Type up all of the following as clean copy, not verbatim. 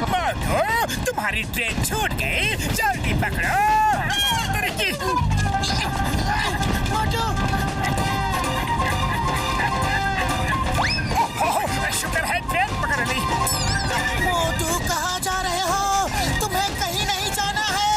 मोटू, तुम्हारी ट्रेन छूट गई, जल्दी पकड़ो। शुक्र है ट्रेन पकड़ ली। मोटू कहाँ जा रहे हो? तुम्हें कहीं नहीं जाना है।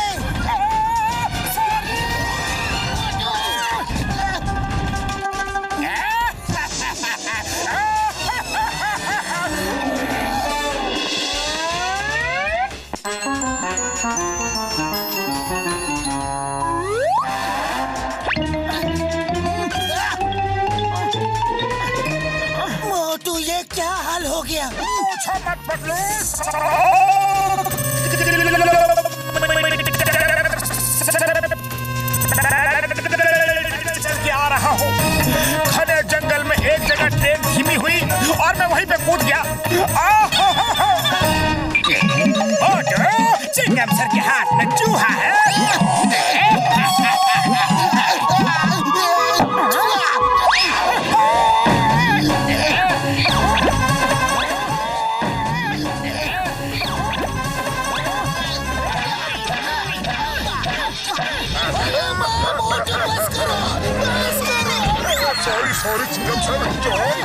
मोटू ये क्या हाल हो गया? पूछो मत पगलू। चल के आ रहा हूँ। घने जंगल में एक जगह ट्रेन धीमी हुई और मैं वहीं पे कूद गया। चिंगम सर के हाथ में चूहा है। सॉरी चिंगम सर, जॉन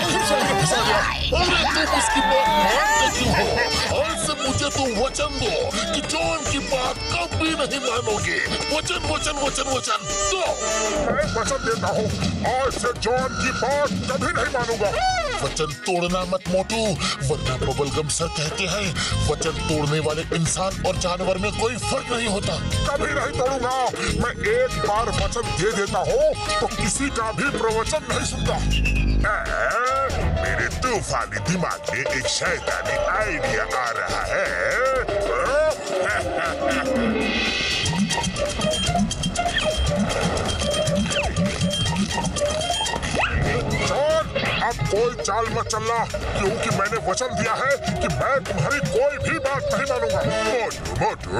फंसा गया। अरे तुम उसकी बात मानते क्यों हो? आज से मुझे तो वचन दो कि जॉन की बात कभी नहीं मानोगे। वचन वचन वचन वचन दो। मैं वचन देता हूँ, आज से जॉन की बात कभी नहीं मानूंगा। वचन तोड़ना मत मोटू, वरना बबलगम सर कहते हैं वचन तोड़ने वाले इंसान और जानवर में कोई फर्क नहीं होता। कभी नहीं तोड़ूंगा। मैं एक बार वचन दे देता हूँ तो किसी का भी प्रवचन नहीं सुनता। मेरे तूफानी दिमाग में एक शैतानी आइडिया आ रहा है। अब कोई चाल मत चलना, क्योंकि मैंने वचन दिया है कि मैं तुम्हारी कोई भी बात नहीं मानूंगा। मोटू मोटू,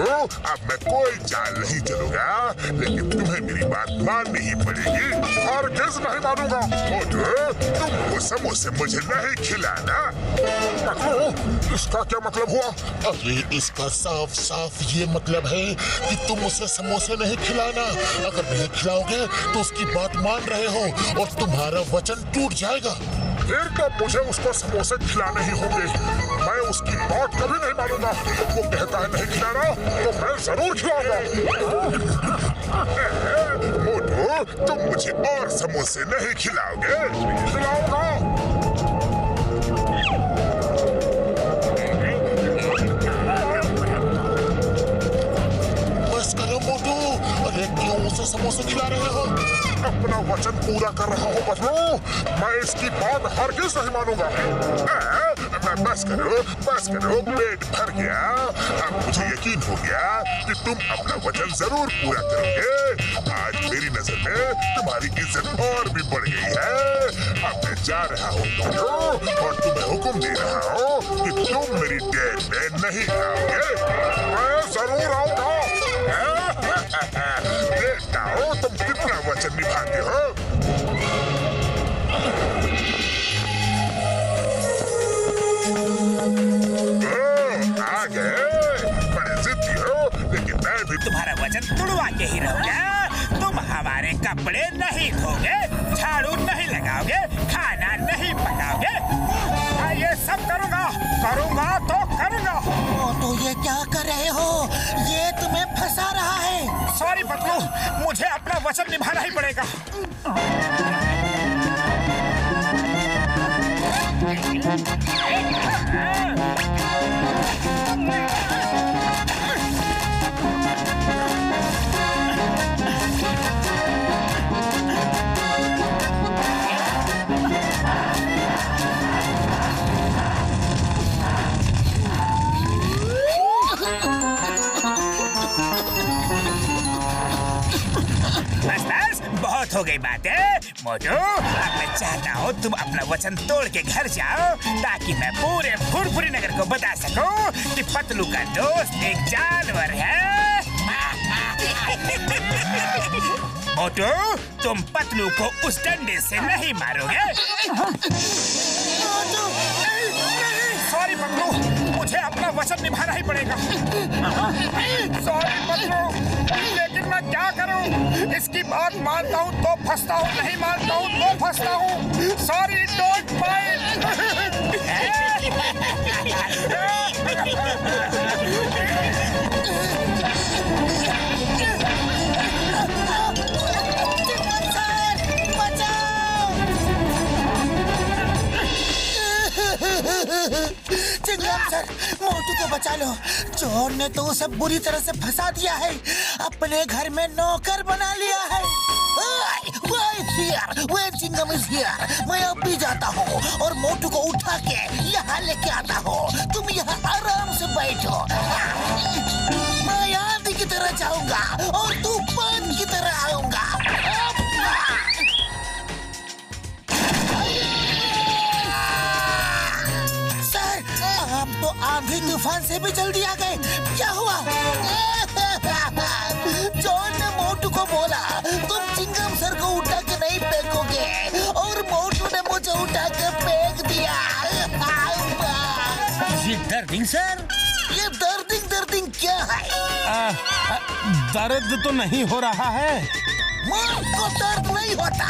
अब मैं कोई चाल नहीं चलूंगा, लेकिन तुम्हें मेरी बात माननी ही पड़ेगी। और किस नहीं मानूंगा। मोटू, तुम वो समोसे मुझे नहीं खिलाना। इसका क्या मतलब हुआ? अरे इसका साफ साफ ये मतलब है कि तुम उसे समोसे नहीं खिलाना। अगर नहीं खिलाओगे तो उसकी बात मान रहे हो और तुम्हारा वचन टूट जाएगा। फिर तो मुझे उसको समोसे खिलाने ही होंगे। मैं उसकी बात कभी नहीं मानूंगा। वो कहता है नहीं खिलाना तो मैं जरूर खिलाऊंगा। मोटू, तुम मुझे और समोसे नहीं खिलाओगे? खिलाऊंगा। बस करो मोटू, अरे क्यों उसे समोसे खिला रहे हो? अपना वचन पूरा कर रहा हूँ बदलू। मैं इसकी बात हरगिज़ नहीं मानूंगा। बस करो, पेट भर गया। अब मुझे यकीन हो गया कि तुम अपना वचन जरूर पूरा करोगे। आज मेरी नजर में तुम्हारी इज्जत और भी बढ़ गई है। अब मैं जा रहा हूँ और तुम्हें हुक्म दे रहा हूँ कि तुम मेरी डेट में नहीं आओगे। मैं जरूर आऊंगा। देखता हूँ तुम कितना वचन निभाते हो। आ गए, बड़े जिद्दी हो, लेकिन मैं भी तुम्हारा वचन तुड़वा के ही रहूंगा। तुम हमारे कपड़े नहीं धोगे, झाड़ू नहीं लगाओगे, खाना नहीं पकाओगे। मैं ये सब करूंगा तो करूंगा। मोटू ये क्या कर रहे हो? ये तुम्हें फंसा रहा है। सॉरी बदलू, मुझे अपना वचन निभाना ही पड़ेगा। बस बहुत हो गई बातें। मोटू, अब मैं चाहता हूँ तुम अपना वचन तोड़ के घर जाओ, ताकि मैं पूरे फुरफुरी नगर को बता सकूं कि पतलू का दोस्त एक जानवर है। मोटू, तुम पतलू को उस डंडे से नहीं मारोगे। सॉरी पतलू, मुझे अपना वचन निभाना ही पड़ेगा। सॉरी पतलू, लेकिन मैं क्या करूं? इसकी बात मानता हूं तो फंसता हूं, नहीं मानता हूं तो फंसता हूं। Sorry, don't mind. Chingum sir, Motu को बचा लो। चोर ने तो उसे बुरी तरह से फंसा दिया है, अपने घर में नौकर बना लिया है। Chingam is here. मैं अब भी जाता हूँ और मोटू को उठा के यहाँ लेके आता हूँ। तुम यहाँ आराम से बैठो। मैं आंधी की तरह जाऊंगा और तूफान की तरह आऊंगा। हम तो आंधी तूफान से भी जल्दी आ गए। क्या हुआ? जॉन ने मोटू को बोला तुम चिंगम सर को उठा के नहीं फेंकोगे, और मोटू ने मुझे उठा के फेंक दिया। ये दर्दिंग सर? ये दर्दिंग क्या है? दर्द तो नहीं हो रहा है। मर्द को दर्द नहीं होता।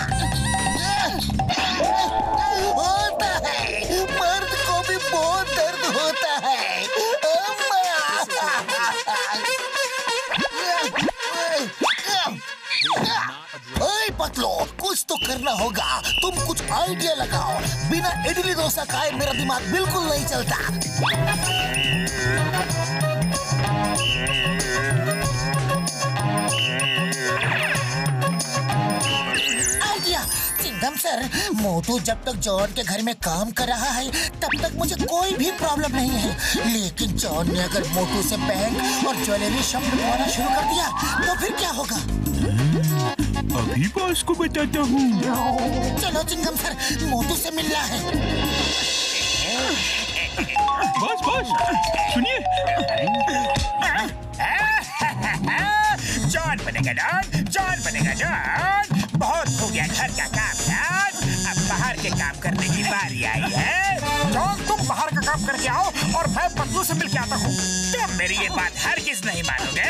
होता है, मर्द को भी बहुत दर्द होता है। ओए पतलो, कुछ तो करना होगा। तुम कुछ आइडिया लगाओ। बिना इडली डोसा खाए मेरा दिमाग बिल्कुल नहीं चलता। चिंगम सर, मोटू जब तक जॉन के घर में काम कर रहा है तब तक मुझे कोई भी प्रॉब्लम नहीं है, लेकिन जॉन ने अगर मोटू से बैंक और ज्वेलरी शॉप बनवाना शुरू कर दिया तो फिर क्या होगा? अभी बॉस को बताता हूँ। चलो चिंगम सर, मोटू से मिलना है। बॉस सुनिए। जॉन बनेगा डॉन, जॉन बनेगा जॉन। बहुत हो गया घर का काम यार, अब बाहर के काम करने की बारी आई है। जॉन, तुम बाहर का काम करके आओ और मैं पतलू से मिल के आता हूँ। तुम मेरी ये बात हरगिज नहीं मानोगे।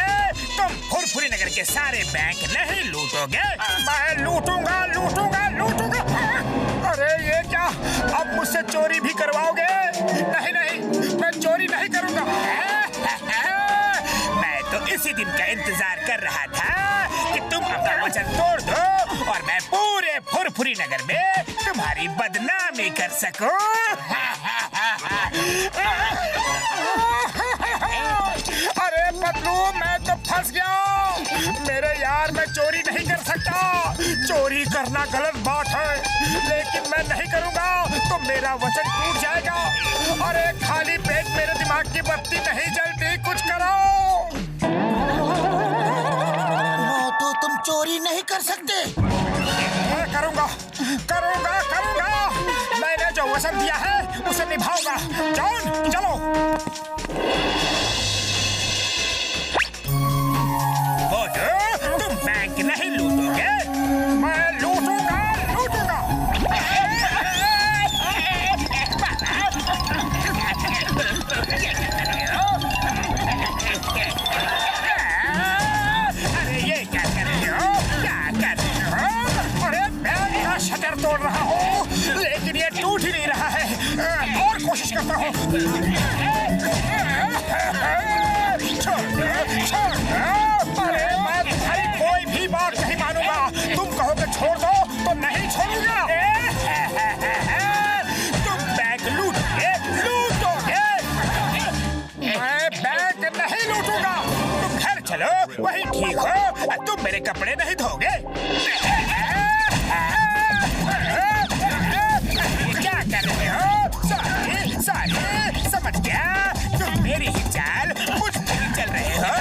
तुम फुरफुरी नगर के सारे बैंक नहीं लूटोगे। मैं लूटूंगा। अरे ये क्या, अब मुझसे चोरी भी करवाओगे? नहीं, मैं चोरी नहीं करूंगा। मैं तो इसी दिन का इंतजार कर रहा था कि तुम अपना वचन तोड़ दो और मैं पूरे फुरफुरी नगर में तुम्हारी बदनामी कर सकूं। अरे पतलू, मैं तो फंस गया। मेरे यार, मैं चोरी नहीं कर सकता। चोरी करना गलत बात है, लेकिन मैं नहीं करूंगा तो मेरा वचन टूट जाएगा। अरे खाली पेट मेरे दिमाग की बत्ती नहीं जलती, कुछ करो। मोटू, तुम चोरी नहीं कर सकते। मैं करूंगा। मैंने जो वचन दिया है उसे निभाऊंगा। जॉन, चलो। मोटू, तुम बैंक नहीं लूटोगे। मैं लूटूंगा। अरे ये क्या कर रहे हो? अरे बैंक का शटर तोड़ रहा हूँ, लेकिन ये टूट ही नहीं रहा है। और कोशिश करता हूँ। अरे मैं तुम्हारी कोई भी बात नहीं मानूंगा। तुम कहोगे छोड़ दो तो नहीं छोड़ूंगा। तुम बैंक लूटोगे। मैं बैंक नहीं लूटूंगा। तुम घर चलो, वही ठीक हो। तुम मेरे कपड़े नहीं धोगे। क्या कर रहे हो? सॉरी, समझ गया। तुम मेरी ही चाल मुझ पर ही चल रहे हो।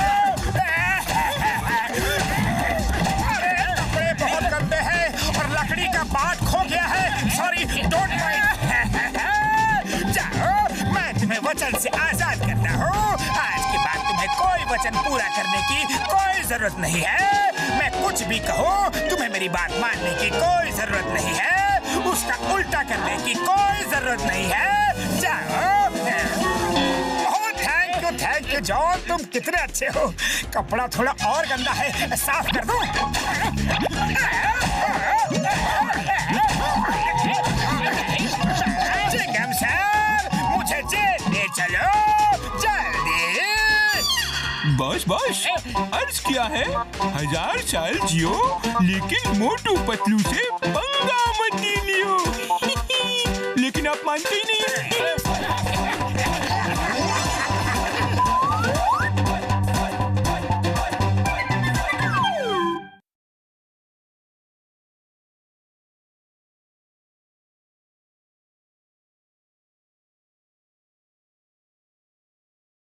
अरे कपड़े बहुत गंदे हैं और लकड़ी का बाट खो गया है। Sorry, don't mind. जाओ, मैं तुम्हें वचन से आजाद करता हूँ। आज के बाद तुम्हें कोई वचन पूरा करने की कोई जरूरत नहीं है। मैं कुछ भी कहूँ तुम्हें मेरी बात मानने की कोई जरूरत नहीं है, उसका उल्टा करने की कोई जरूरत नहीं है। जाओ। थैंक यू जॉन, तुम कितने अच्छे हो। कपड़ा थोड़ा और गंदा है, साफ कर दो। चिंगम सर, मुझे जेल ले चलो जल्दी। बॉस अर्ज किया है 1000 साल जियो, लेकिन मोटू पतलू से पंगा मत लियो। लेकिन आप मानते ही नहीं